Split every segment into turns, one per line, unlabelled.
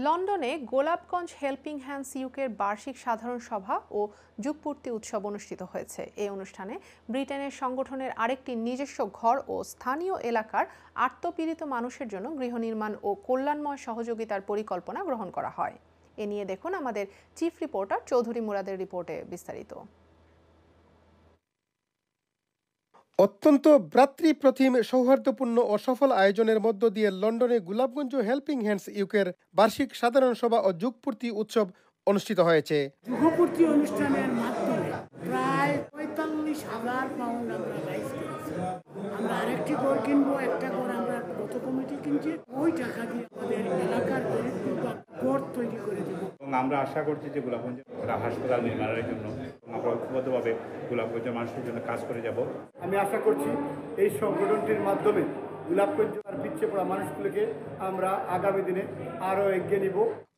লন্ডনে Golapganj helping hands ইউকের বার্ষিক সাধারণ সভা ও যুগপূর্তি উৎসব অনুষ্ঠিত হয়েছে। এই অনুষ্ঠানে ব্রিটেনের সংগঠনের আরেকটি নিজস্ব ঘর ও স্থানীয় এলাকার আত্মপীড়িত মানুষের জন্য গৃহ নির্মাণ ও কল্যাণময় সহযোগিতার পরিকল্পনা গ্রহণ করা হয়। এ নিয়ে দেখুন আমাদের চিফ রিপোর্টার চৌধুরী মুরাদের রিপোর্টে বিস্তারিত।
অত্যন্ত ভ্রাতৃপ্রতিম সৌহার্দ্যপূর্ণ ও সফল আয়োজনের মধ্য দিয়ে লন্ডনে গোলাপগঞ্জ হেল্পিং হ্যান্ডস ইউকের বার্ষিক সাধারণ সভা ও যুগপূর্তি উৎসব অনুষ্ঠিত হয়েছে।
যুগপূর্তি অনুষ্ঠানের মাধ্যমে প্রায় ৪৫,০০০ পাউন্ড আমরা রাইজ করেছি। আমরা আরেকটি ঘর কিনবো, একটা ঘর আমরা গত কমিটি কিনছি, ওই টাকা দিয়ে আমাদের এলাকার ঘর তৈরি করে দেব।
আমরা আশা করছি যে গোলাপগঞ্জে হাসপাতাল নির্মাণের জন্য আমরা ঐক্যবদ্ধভাবে গোলাপগঞ্জের মানুষের জন্য কাজ করে যাব।
আমি আশা করছি এই সংগঠনটির মাধ্যমে গোলাপগঞ্জ আর পিছিয়ে পড়া মানুষগুলোকে আমরা আগামী দিনে আরও এগিয়ে নিব।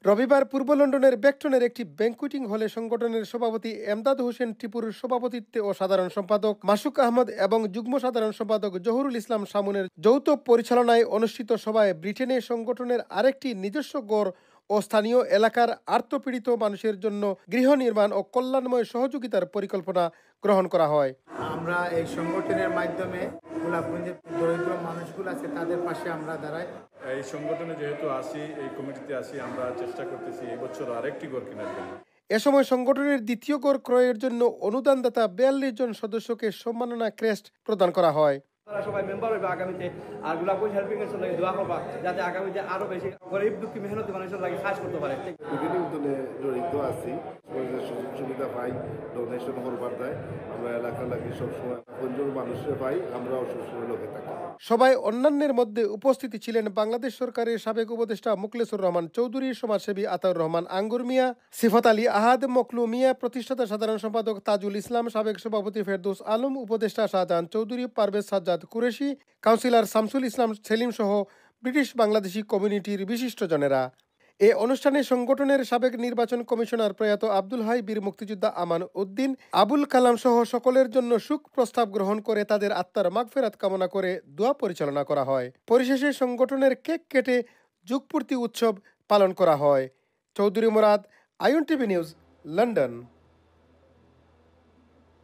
রবিবার পূর্ব লন্ডনের বেকটনের একটি ব্যাংকুয়েটিং হলে সংগঠনের সভাপতি এমদাদ হোসেন টিপুর সভাপতিত্বে ও সাধারণ সম্পাদক মাসুক আহমদ এবং যুগ্ম সাধারণ সম্পাদক জহুরুল ইসলাম সামুনের যৌথ পরিচালনায় অনুষ্ঠিত সভায় ব্রিটেনে সংগঠনের আরেকটি নিজস্ব গড় ও স্থানীয় এলাকার আর্তপীড়িত মানুষের জন্য গৃহ নির্মাণ ও কল্যাণময় সহযোগিতার পরিকল্পনা গ্রহণ করা হয়।
আমরা এই সংগঠনের মাধ্যমে গোলাপগঞ্জের দরিদ্র মানুষগুলো আছে তাদের পাশে আমরা দাঁড়াই।
এই সংগঠনে যেহেতু আসি, এই কমিটিতে আসি, আমরা চেষ্টা করতেছি এবছর আরেকটি ঘর কেনার জন্য।
এ সময় সংগঠনের দ্বিতীয় গড় ক্রয়ের জন্য অনুদানদাতা ৪২ জন সদস্যকে সম্মাননা ক্রেস্ট প্রদান করা হয়।
তারা সবাই মেম্বার হইবে আগামীতে, আর গোলাপগঞ্জ হেল্পিং এর লাগে দোয়া করবা যাতে আগামীতে আরো বেশি গরিব দুঃখী মেহনতি মানুষের লাগে কাজ করতে পারে।
বিভিন্ন উদ্যোগে জড়িত আছি, সুযোগ সুবিধা পাই, ডোনেশন করবার দেয়। আমরা এলাকা লাগি সবসময় পঞ্চম মানুষের পাই, আমরাও সবসময় লোকে থাকি।
সবাই অন্যান্যের মধ্যে উপস্থিতি ছিলেন বাংলাদেশ সরকারের সাবেক উপদেষ্টা মুখলেসুর রহমান চৌধুরী, সমাজসেবী আতাউর রহমান আঙ্গুর মিয়া, সিফত আলী আহাদ, মকলু মিয়া, প্রতিষ্ঠাতা সাধারণ সম্পাদক তাজুল ইসলাম, সাবেক সভাপতি ফেরদৌস আলম, উপদেষ্টা শাহজাহান চৌধুরী, পারভেজ সাজ্জাদ কুরেশি, কাউন্সিলর শামসুল ইসলাম সেলিম সহ ব্রিটিশ বাংলাদেশি কমিউনিটির বিশিষ্টজনেরা। এ অনুষ্ঠানে সংগঠনের সাবেক নির্বাচন কমিশনার প্রয়াত আব্দুল হাই, বীর মুক্তিযোদ্ধা আমান উদ্দিন, আবুল কালাম সহ সকলের জন্য সুখ প্রস্তাব গ্রহণ করে তাদের আত্মার মাগফিরাত কামনা করে দোয়া পরিচালনা করা হয়। পরিশেষে সংগঠনের কেক কেটে যুগপূর্তি উৎসব পালন করা হয়। Chowdhury Murad, in TV news, London.